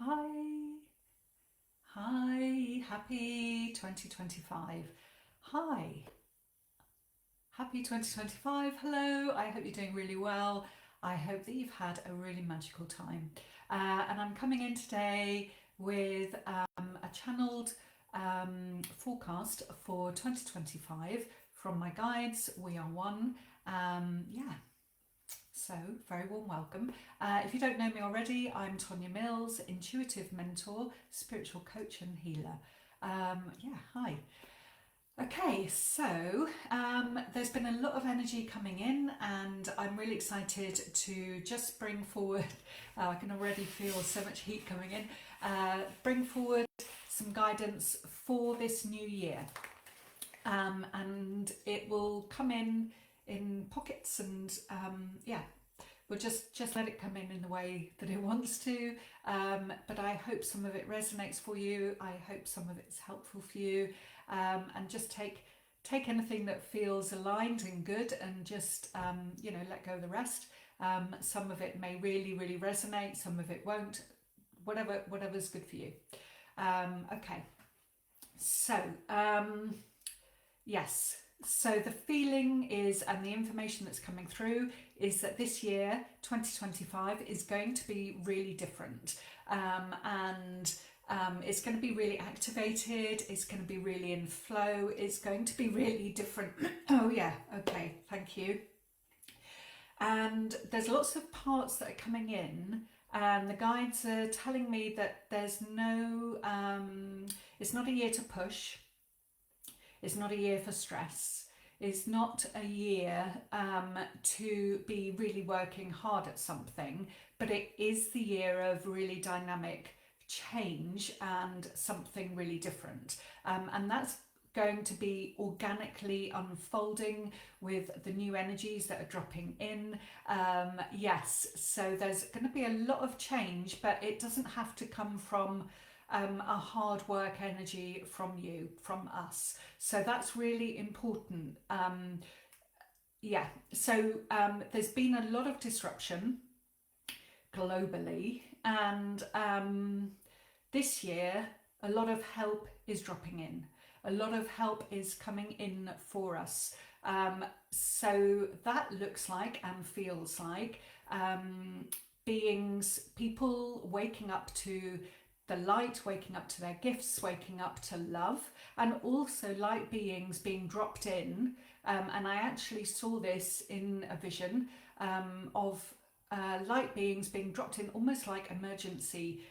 Hi, hi, happy 2025. Hi, happy 2025. Hello, I hope you're doing really well. I hope that you've had a really magical time. And I'm coming in today with a channeled forecast for 2025 from my guides. We are one. Yeah, so, very warm welcome. If you don't know me already, I'm Tonya Mills, intuitive mentor, spiritual coach, and healer. Yeah, hi. Okay, so there's been a lot of energy coming in, and I'm really excited to just bring forward. I can already feel so much heat coming in. Bring forward some guidance for this new year, and it will come in pockets, and yeah, we'll just let it come in the way that it wants to. But I hope some of it resonates for you. I hope some of it's helpful for you, and just take anything that feels aligned and good, and just let go of the rest. Some of it may really resonate, some of it won't. Whatever's good for you. Okay, so yes. So the feeling is, and the information that's coming through is that this year, 2025, is going to be really different. And it's going to be really activated. It's going to be really in flow. It's going to be really different. Oh yeah, okay, thank you. And there's lots of parts that are coming in, and the guides are telling me that there's no, it's not a year to push. It's not a year for stress. It's not a year to be really working hard at something, but it is the year of really dynamic change and something really different. And that's going to be organically unfolding with the new energies that are dropping in. Yes, so there's going to be a lot of change, but it doesn't have to come from a hard work energy from you, from us. So that's really important. Yeah, so there's been a lot of disruption globally, and this year a lot of help is dropping in. A lot of help is coming in for us. So that looks like and feels like beings, people waking up to the light, waking up to their gifts, waking up to love, and also light beings being dropped in. And I actually saw this in a vision of light beings being dropped in, almost like emergency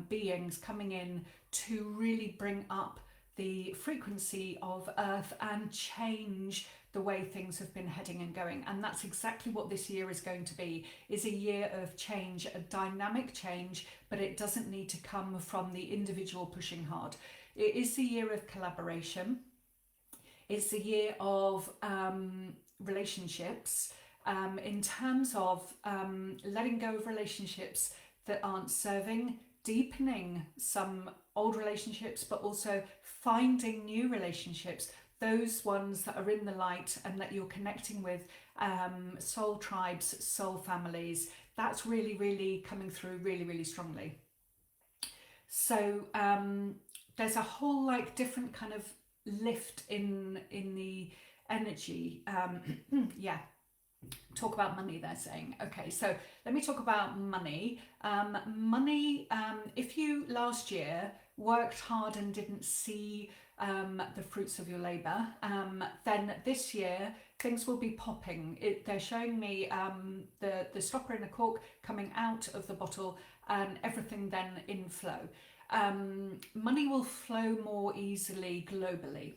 beings coming in to really bring up the frequency of Earth and change the way things have been heading and going. And that's exactly what this year is going to be, is a year of change, a dynamic change, but it doesn't need to come from the individual pushing hard. It is the year of collaboration. It's the year of relationships, in terms of letting go of relationships that aren't serving, deepening some old relationships, but also finding new relationships, those ones that are in the light and that you're connecting with, soul tribes, soul families. That's really coming through really strongly. So there's a whole different kind of lift in the energy. Yeah, talk about money, they're saying. Okay, so let me talk about money. Money, if you last year worked hard and didn't see the fruits of your labour, then this year things will be popping. They're showing me the stopper in the cork coming out of the bottle, and everything then in flow. Money will flow more easily globally.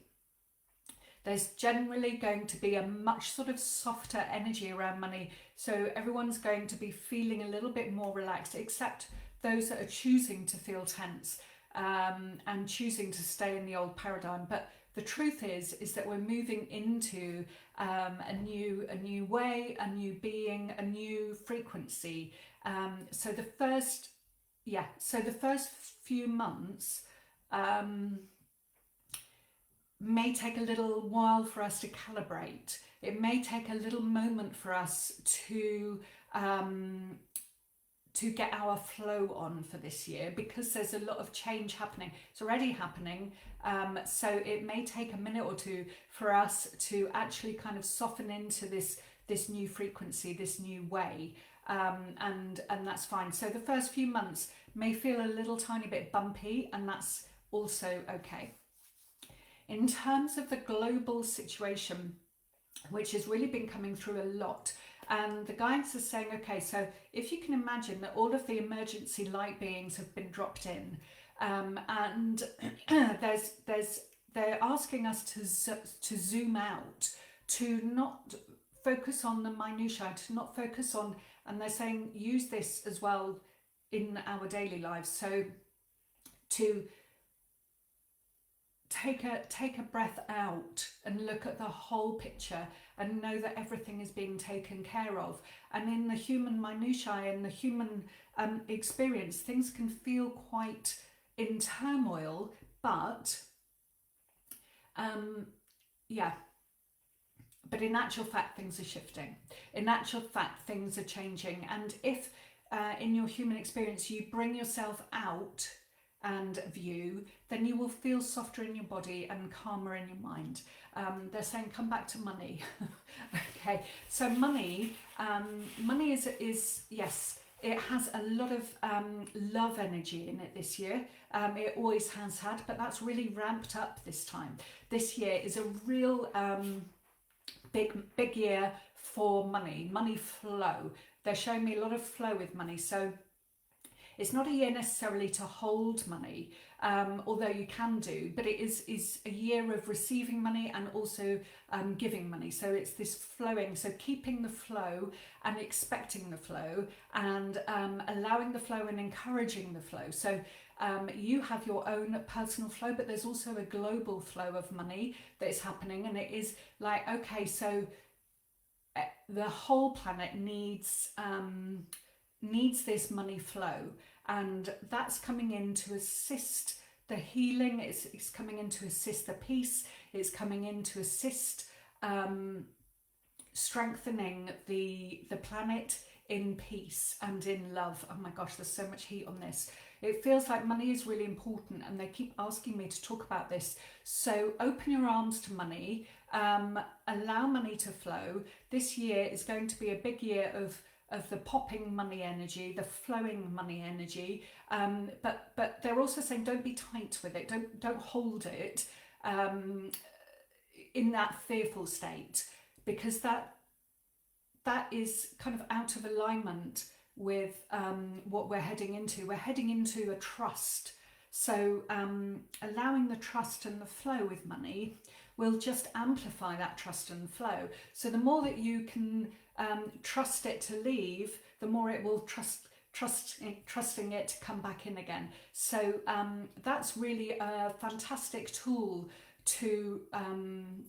There's generally going to be a much sort of softer energy around money, so everyone's going to be feeling a little bit more relaxed, except those that are choosing to feel tense, and choosing to stay in the old paradigm. But the truth is that we're moving into a new way, a new being, a new frequency. So the first few months may take a little while for us to calibrate. It may take a little moment for us to get our flow on for this year, because there's a lot of change happening. It's already happening, so it may take a minute or two for us to actually kind of soften into this new frequency, this new way, and that's fine. So the first few months may feel a little tiny bit bumpy, and that's also okay. In terms of the global situation, which has really been coming through a lot, and the guides are saying, okay, so if you can imagine that all of the emergency light beings have been dropped in, and they're asking us to zoom out, to not focus on the minutiae, to not focus on, and they're saying use this as well in our daily lives. So to take a breath out and look at the whole picture and know that everything is being taken care of. And in the human minutiae and the human experience, things can feel quite in turmoil, but but in actual fact things are shifting. In actual fact things are changing. And if in your human experience you bring yourself out and view, then you will feel softer in your body and calmer in your mind. They're saying come back to money. Okay, so money is yes, it has a lot of love energy in it this year. It always has had, but that's really ramped up this time. This year is a real big year for money flow. They're showing me a lot of flow with money. So it's not a year necessarily to hold money, although you can do, but it is a year of receiving money and also giving money. So it's this flowing, so keeping the flow and expecting the flow, and allowing the flow and encouraging the flow. So you have your own personal flow, but there's also a global flow of money that is happening, and it is like, okay, so the whole planet needs this money flow, and that's coming in to assist the healing. It's coming in to assist the peace. It's coming in to assist strengthening the planet in peace and in love. Oh my gosh, there's so much heat on this. It feels like money is really important, and they keep asking me to talk about this. So open your arms to money, allow money to flow. This year is going to be a big year of the popping money energy, the flowing money energy, but they're also saying don't be tight with it, don't hold it in that fearful state, because that is kind of out of alignment with what we're heading into. We're heading into a trust. So allowing the trust and the flow with money will just amplify that trust and flow. So the more that you can trust it to leave, the more it will trusting it to come back in again. So that's really a fantastic tool to,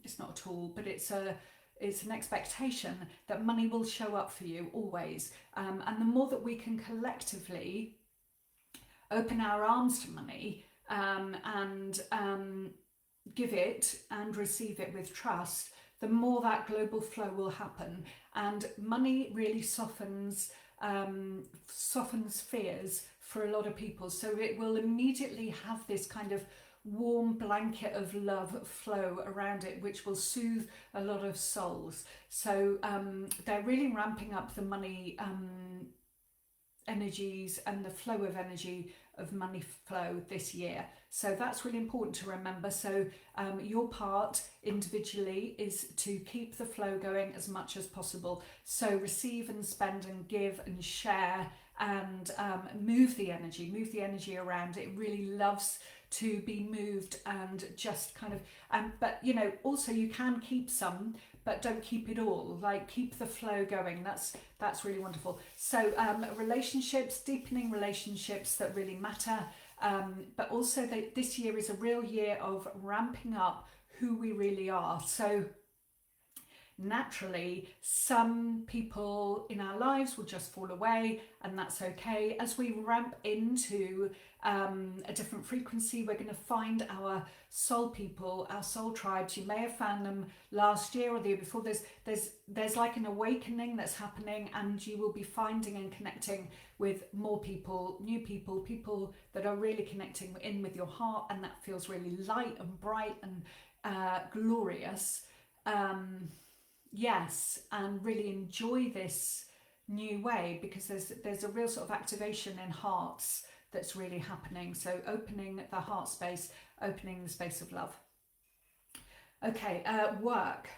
it's not a tool, but it's an expectation that money will show up for you always. And the more that we can collectively open our arms to money and give it and receive it with trust, the more that global flow will happen. And money really softens fears for a lot of people. So it will immediately have this kind of warm blanket of love flow around it, which will soothe a lot of souls. So they're really ramping up the money energies and the flow of energy of money flow this year. So that's really important to remember. So your part individually is to keep the flow going as much as possible. So receive and spend and give and share and move the energy around. It really loves to be moved and just kind of, but you know, also you can keep some, but don't keep it all. Like, keep the flow going. That's really wonderful. So relationships, deepening relationships that really matter, but also this year is a real year of ramping up who we really are. So naturally some people in our lives will just fall away, and that's okay. As we ramp into a different frequency, we're going to find our soul people, our soul tribes. You may have found them last year or the year before. There's like an awakening that's happening, and you will be finding and connecting with more people, new people, people that are really connecting in with your heart, and that feels really light and bright and glorious. Yes, and really enjoy this new way, because there's a real sort of activation in hearts that's really happening. So opening the heart space, opening the space of love. Okay, work.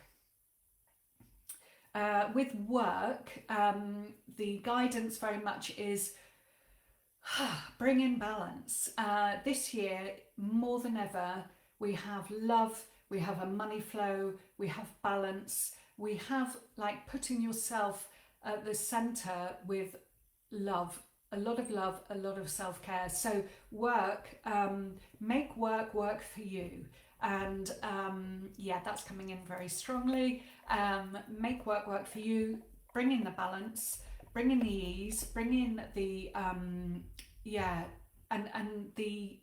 With work, the guidance very much is bring in balance. This year, more than ever, we have love, we have a money flow, we have balance, we have like putting yourself at the center with love, a lot of love, a lot of self-care. So work, make work work for you. And yeah, that's coming in very strongly. Make work work for you, bring in the balance, bring in the ease, bring in the yeah, and the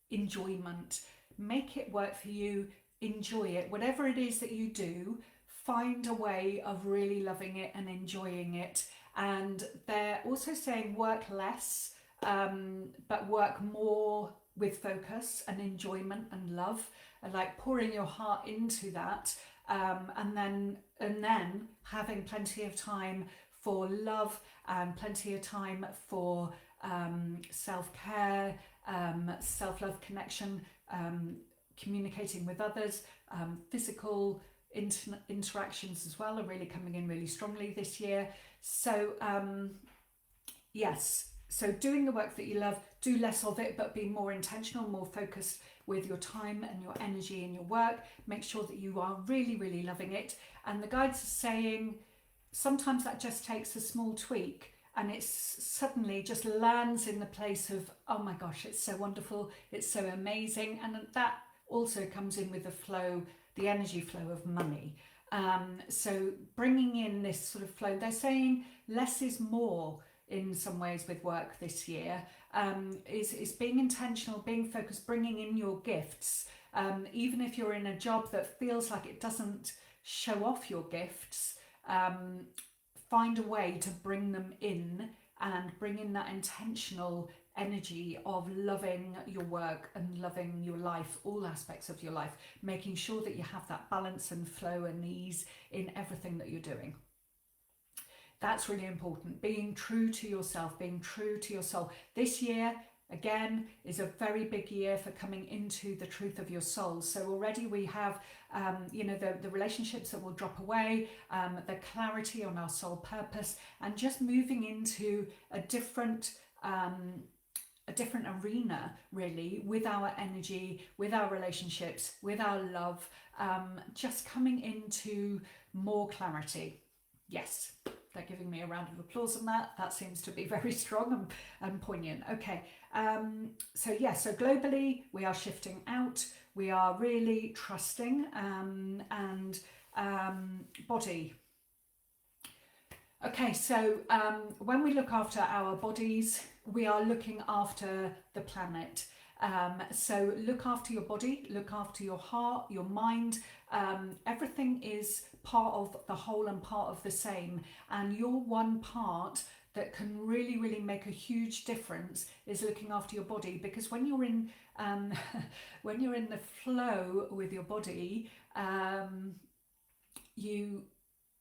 enjoyment. Make it work for you, enjoy it. Whatever it is that you do, find a way of really loving it and enjoying it. And they're also saying work less, but work more with focus and enjoyment and love, and like pouring your heart into that, and then having plenty of time for love and plenty of time for self-care, self-love, connection, communicating with others, physical interactions as well are really coming in really strongly this year. So yes, so doing the work that you love, do less of it, but be more intentional, more focused with your time and your energy in your work. Make sure that you are really, really loving it. And the guides are saying sometimes that just takes a small tweak, and it suddenly just lands in the place of, oh my gosh, it's so wonderful, it's so amazing. And that also comes in with the flow, the energy flow of money. So bringing in this sort of flow, they're saying less is more in some ways with work this year, is being intentional, being focused, bringing in your gifts. Even if you're in a job that feels like it doesn't show off your gifts, find a way to bring them in and bring in that intentional energy of loving your work and loving your life, all aspects of your life, making sure that you have that balance and flow and ease in everything that you're doing. That's really important. Being true to yourself, being true to your soul. This year, again, is a very big year for coming into the truth of your soul. So already we have, you know, the relationships that will drop away, the clarity on our soul purpose, and just moving into a different arena, really, with our energy, with our relationships, with our love, just coming into more clarity. Yes, they're giving me a round of applause on that. That seems to be very strong and poignant. Okay, so yeah, so globally we are shifting out. We are really trusting, and body. Okay, so when we look after our bodies, we are looking after the planet. So look after your body, look after your heart, your mind. Everything is part of the whole and part of the same. And your one part that can really, really make a huge difference is looking after your body. Because when you're in when you're in the flow with your body,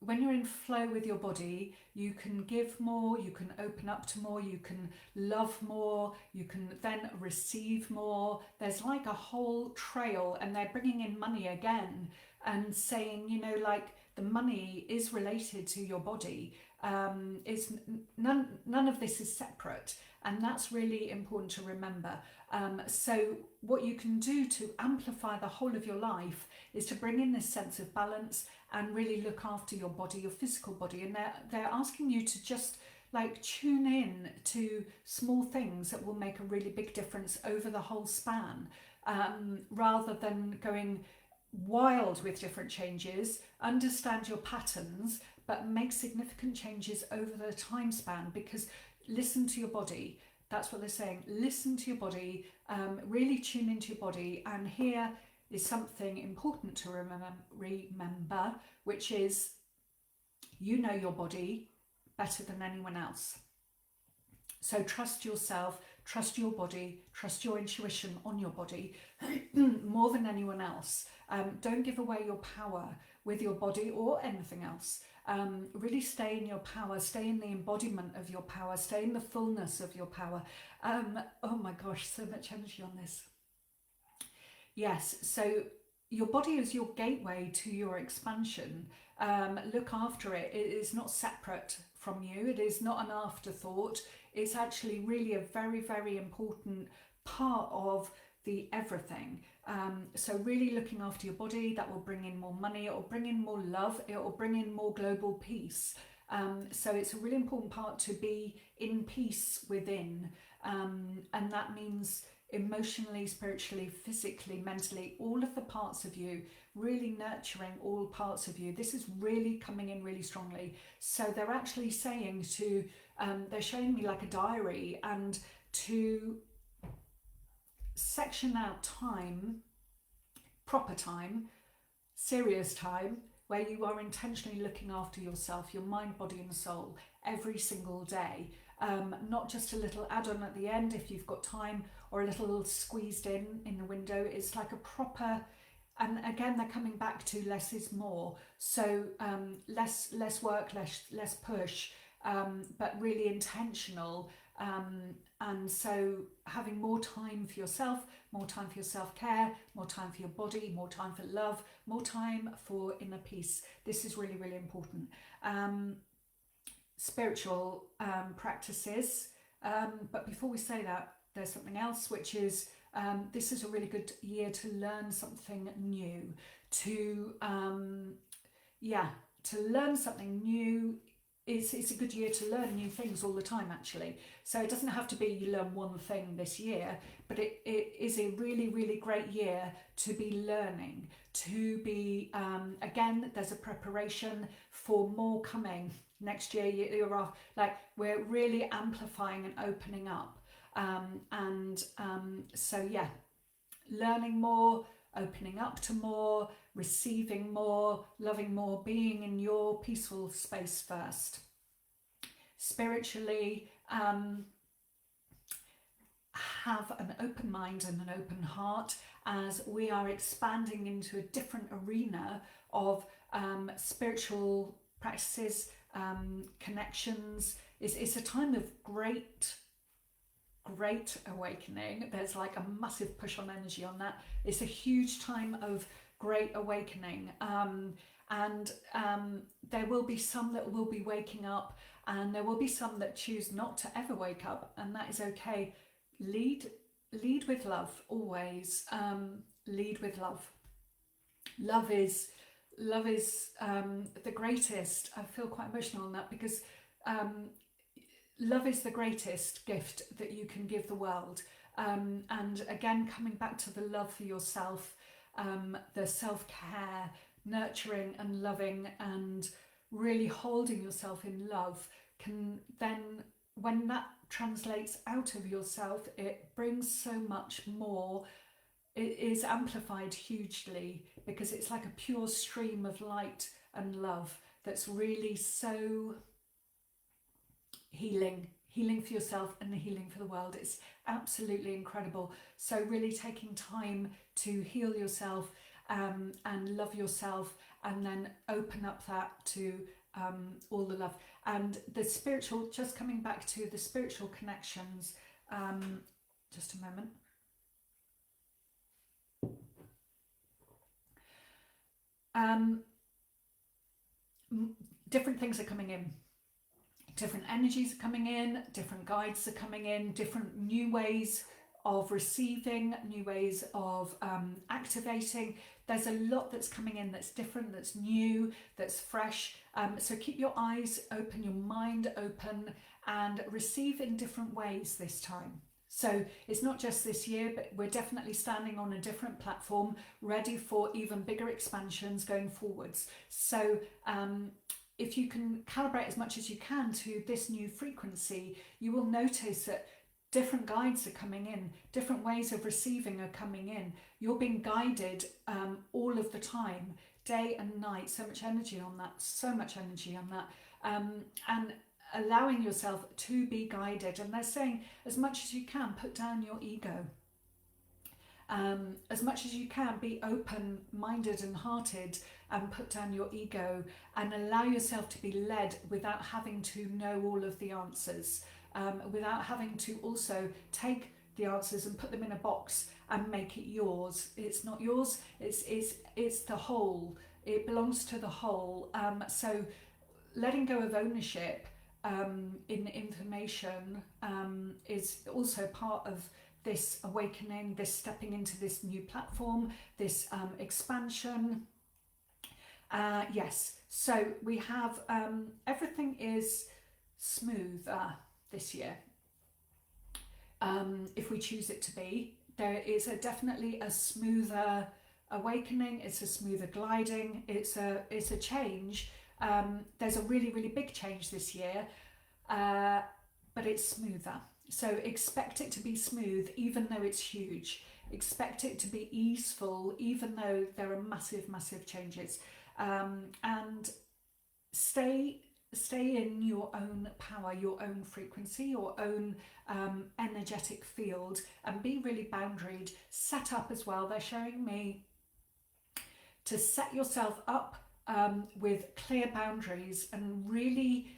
when you're in flow with your body, you can give more, you can open up to more, you can love more, you can then receive more. There's like a whole trail, and they're bringing in money again and saying, you know, like the money is related to your body. It's none of this is separate, and that's really important to remember. So what you can do to amplify the whole of your life is to bring in this sense of balance and really look after your body, your physical body. And they're asking you to just like tune in to small things that will make a really big difference over the whole span, rather than going wild with different changes, understand your patterns, but make significant changes over the time span, because listen to your body. That's what they're saying. Listen to your body, really tune into your body. And here is something important to remember, which is you know your body better than anyone else. So trust yourself, trust your body, trust your intuition on your body more than anyone else. Don't give away your power with your body or anything else. Really stay in your power, stay in the embodiment of your power, stay in the fullness of your power. Oh my gosh, so much energy on this. Yes, so your body is your gateway to your expansion. Look after it. It is not separate from you. It is not an afterthought. It's actually really a very, very important part of the everything. So really looking after your body, that will bring in more money, it will bring in more love, it will bring in more global peace. So it's a really important part to be in peace within. And that means emotionally, spiritually, physically, mentally, all of the parts of you, really nurturing all parts of you. This is really coming in really strongly. So they're actually saying to, they're showing me like a diary, and to section out time, proper time, serious time, where you are intentionally looking after yourself, your mind, body and soul, every single day. Not just a little add-on at the end if you've got time, or a little squeezed in the window. It's like a proper, and again they're coming back to less is more. So less work, less push, but really intentional. And so having more time for yourself, more time for your self-care, more time for your body, more time for love, more time for inner peace. This is really, really important. Spiritual practices. But before we say that, there's something else, which is this is a really good year to learn something new, to learn something new. It's a good year to learn new things all the time, actually. So it doesn't have to be you learn one thing this year, but it is a really, really great year to be learning, to be, again, there's a preparation for more coming next year. You're off, like, we're really amplifying and opening up. So yeah, learning more, opening up to more, receiving more, loving more, being in your peaceful space first. Spiritually, have an open mind and an open heart, as we are expanding into a different arena of spiritual practices, connections. It's a time of great awakening. There's like a massive push on energy on that. It's a huge time of great awakening, and there will be some that will be waking up, and there will be some that choose not to ever wake up, and that is okay. Lead with love always. Lead with love. Love is the greatest. I feel quite emotional on that, because love is the greatest gift that you can give the world. And again, coming back to the love for yourself, the self-care, nurturing and loving and really holding yourself in love, can then, when that translates out of yourself, it brings so much more. It is amplified hugely, because it's like a pure stream of light and love that's really so healing for yourself and healing for the world. It's absolutely incredible. So really taking time to heal yourself, and love yourself, and then open up that to all the love and the spiritual. Just coming back to the spiritual connections, just a moment. Different things are coming in. Different energies are coming in, different guides are coming in, different new ways of receiving, new ways of activating. There's a lot that's coming in that's different, that's new, that's fresh. So keep your eyes open, your mind open, and receive in different ways this time. So it's not just this year, but we're definitely standing on a different platform, ready for even bigger expansions going forwards. So if you can calibrate as much as you can to this new frequency, you will notice that different guides are coming in, different ways of receiving are coming in. You're being guided all of the time, day and night. So much energy on that, so much energy on that. And allowing yourself to be guided. And they're saying, as much as you can, put down your ego. As much as you can, be open-minded and hearted, and put down your ego and allow yourself to be led without having to know all of the answers. Without having to also take the answers and put them in a box and make it yours. It's not yours, it's the whole. It belongs to the whole. So letting go of ownership in information is also part of this awakening, this stepping into this new platform, this expansion. Yes, so we have everything is smoother this year, if we choose it to be. There is definitely a smoother awakening, it's a smoother gliding, it's a change. There's a really, really big change this year, but it's smoother. So expect it to be smooth, even though it's huge. Expect it to be easeful, even though there are massive, massive changes. And stay in your own power, your own frequency, your own energetic field, and be really boundaried. Set up as well. They're showing me to set yourself up with clear boundaries and really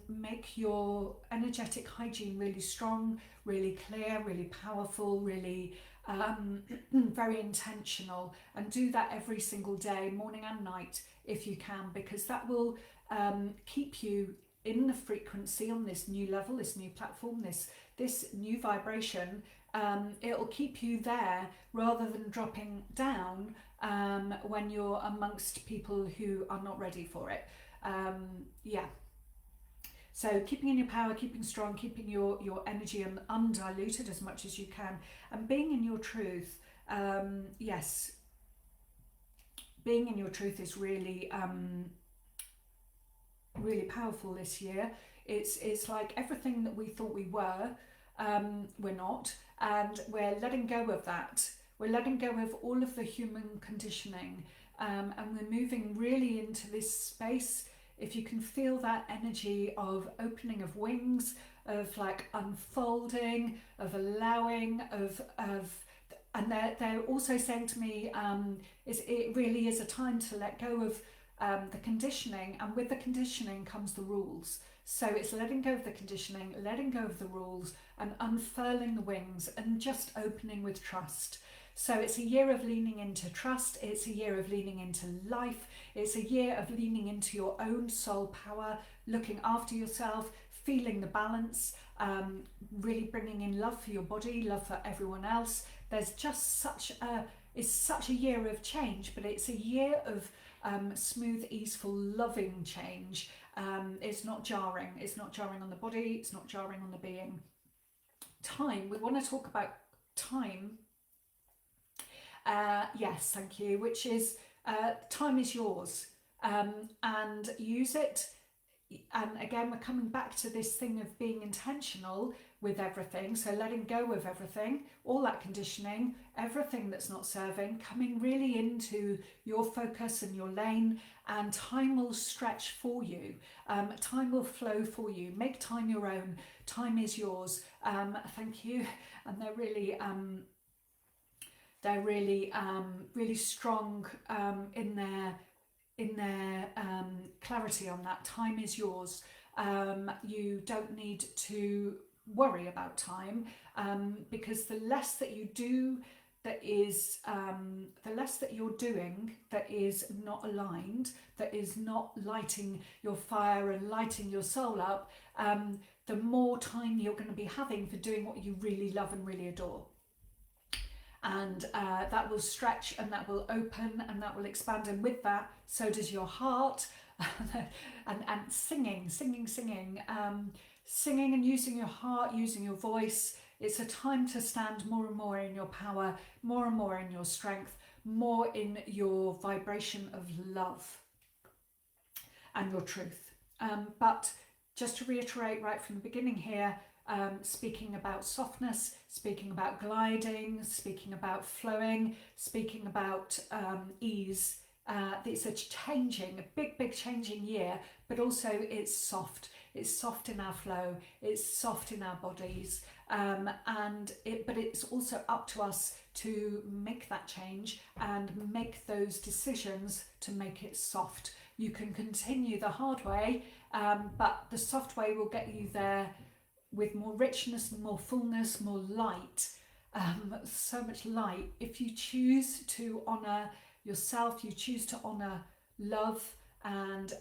make your energetic hygiene really strong, really clear, really powerful, really very intentional. And do that every single day, morning and night, if you can, because that will keep you in the frequency on this new level, this new platform, this new vibration. It'll keep you there rather than dropping down when you're amongst people who are not ready for it. Yeah. So keeping in your power, keeping strong, keeping your energy undiluted as much as you can, and being in your truth. Yes, being in your truth is really really powerful this year. It's like everything that we thought we were, we're not, and we're letting go of that. We're letting go of all of the human conditioning, and we're moving really into this space. If you can feel that energy of opening of wings, of like unfolding, of allowing, and they're also saying to me, it really is a time to let go of the conditioning, and with the conditioning comes the rules. So it's letting go of the conditioning, letting go of the rules, and unfurling the wings and just opening with trust. So it's a year of leaning into trust, it's a year of leaning into life, it's a year of leaning into your own soul power, looking after yourself, feeling the balance, really bringing in love for your body, love for everyone else. There's just it's such a year of change, but it's a year of smooth, easeful, loving change. It's not jarring. It's not jarring on the body. It's not jarring on the being. Time. We want to talk about time. Yes, thank you. Which is time is yours, and use it. And again, we're coming back to this thing of being intentional with everything. So letting go of everything, all that conditioning, everything that's not serving, coming really into your focus and your lane, and time will stretch for you. Time will flow for you. Make time your own. Time is yours. Thank you. And they're really strong in their clarity on that. Time is yours. You don't need to worry about time, because the less that you do that is the less that you're doing that is not aligned, that is not lighting your fire and lighting your soul up, the more time you're going to be having for doing what you really love and really adore. And that will stretch, and that will open, and that will expand, and with that, so does your heart. and singing and using your heart, using your voice, It's a time to stand more and more in your power, more and more in your strength, more in your vibration of love and your truth. But just to reiterate right from the beginning here, speaking about softness, speaking about gliding, speaking about flowing, speaking about ease. It's a big changing year, but also it's soft. It's soft in our flow, it's soft in our bodies, but it's also up to us to make that change and make those decisions to make it soft. You can continue the hard way, but the soft way will get you there with more richness, more fullness, more light, so much light. If you choose to honour yourself, you choose to honour love, and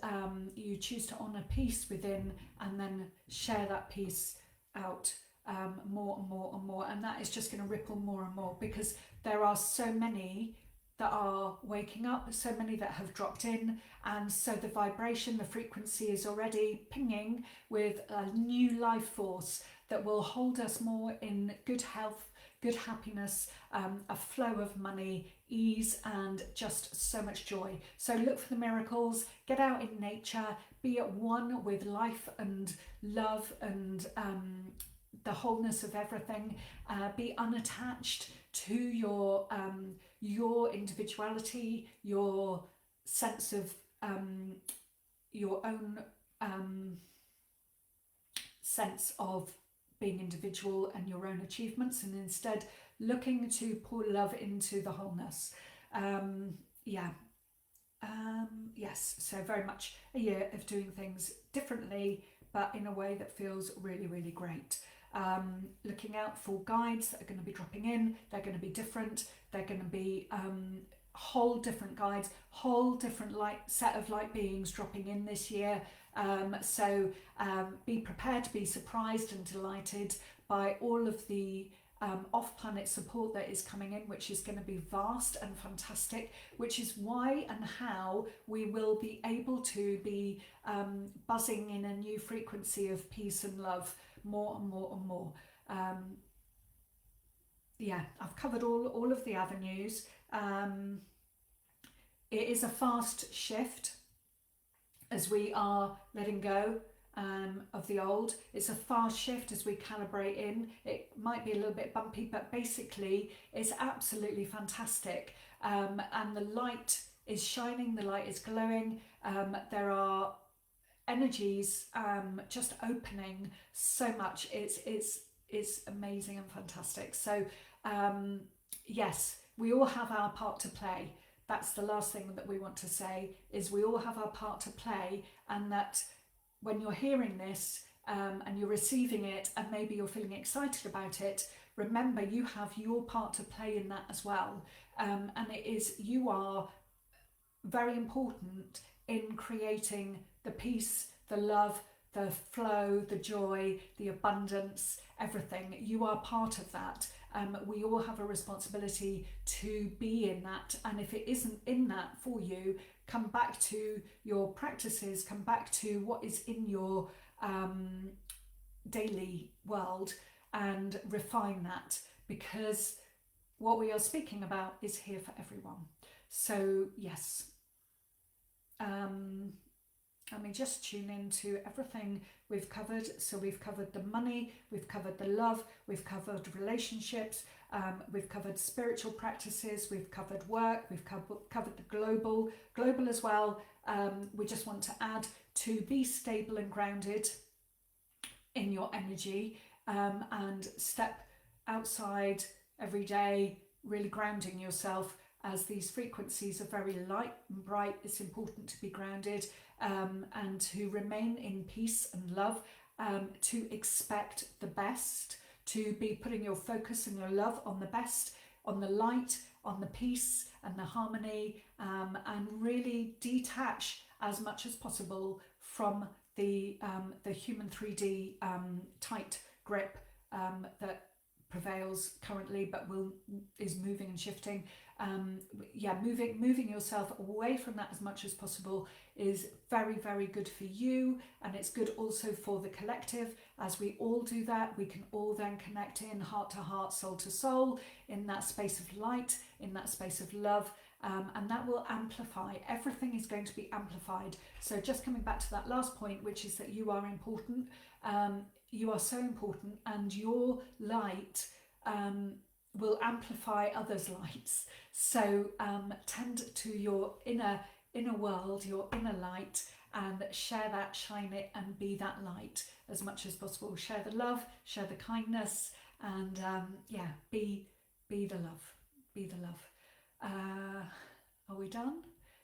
you choose to honour peace within, and then share that peace out more and more and more, and that is just going to ripple more and more, because there are so many that are waking up, so many that have dropped in, and so the vibration, the frequency is already pinging with a new life force that will hold us more in good health, good happiness, a flow of money, ease, and just so much joy. So look for the miracles, get out in nature, be at one with life and love and the wholeness of everything. Be unattached to your individuality, your sense of your own sense of being individual and your own achievements, and instead looking to pour love into the wholeness. Yes, so very much a year of doing things differently, but in a way that feels really, really great. Looking out for guides that are going to be dropping in. They're going to be different. They're going to be whole different guides, whole different set of light beings dropping in this year. So be prepared to be surprised and delighted by all of the off-planet support that is coming in, which is going to be vast and fantastic, which is why and how we will be able to be buzzing in a new frequency of peace and love more and more and more. I've covered all of the avenues. It is a fast shift as we are letting go of the old. It's a fast shift as we calibrate in. It might be a little bit bumpy, but basically it's absolutely fantastic. And the light is shining, the light is glowing. There are energies just opening so much. It's amazing and fantastic. So yes, we all have our part to play. That's the last thing that we want to say, is we all have our part to play, and that when you're hearing this and you're receiving it and maybe you're feeling excited about it, remember you have your part to play in that as well. And you are very important in creating the peace, the love, the flow, the joy, the abundance, everything. You are part of that. We all have a responsibility to be in that, and if it isn't in that for you, come back to your practices, come back to what is in your daily world and refine that, because what we are speaking about is here for everyone. So yes, just tune into everything we've covered. So we've covered the money, we've covered the love, we've covered relationships, we've covered spiritual practices, we've covered work, we've covered the global as well. We just want to add to be stable and grounded in your energy, and step outside every day, really grounding yourself. As these frequencies are very light and bright, it's important to be grounded, and to remain in peace and love, to expect the best, to be putting your focus and your love on the best, on the light, on the peace and the harmony, and really detach as much as possible from the human 3D tight grip that prevails scales currently, but is moving and shifting. Yeah, moving yourself away from that as much as possible is very, very good for you, and it's good also for the collective. As we all do that, we can all then connect in heart to heart, soul to soul, in that space of light, in that space of love. And that will amplify. Everything is going to be amplified. So just coming back to that last point, which is that you are important. You are so important, and your light will amplify others' lights. So tend to your inner world, your inner light, and share that, shine it, and be that light as much as possible. Share the love, share the kindness, and yeah, be the love. Be the love. Are we done?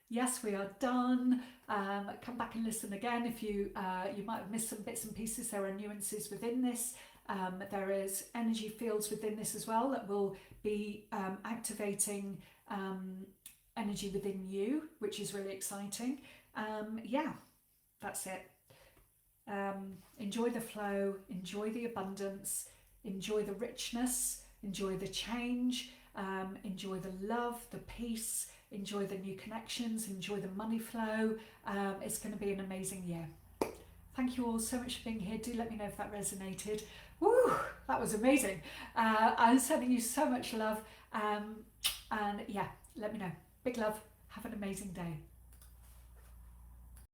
Yes, we are done. Come back and listen again if you might have missed some bits and pieces. There are nuances within this. There is energy fields within this as well that will be activating energy within you, which is really exciting. Yeah, that's it. Enjoy the flow, enjoy the abundance, enjoy the richness, enjoy the change. Enjoy the love, the peace, enjoy the new connections, enjoy the money flow. It's going to be an amazing year. Thank you all so much for being here. Do let me know if that resonated. Woo, that was amazing. I'm sending you so much love. And yeah, let me know. Big love. Have an amazing day.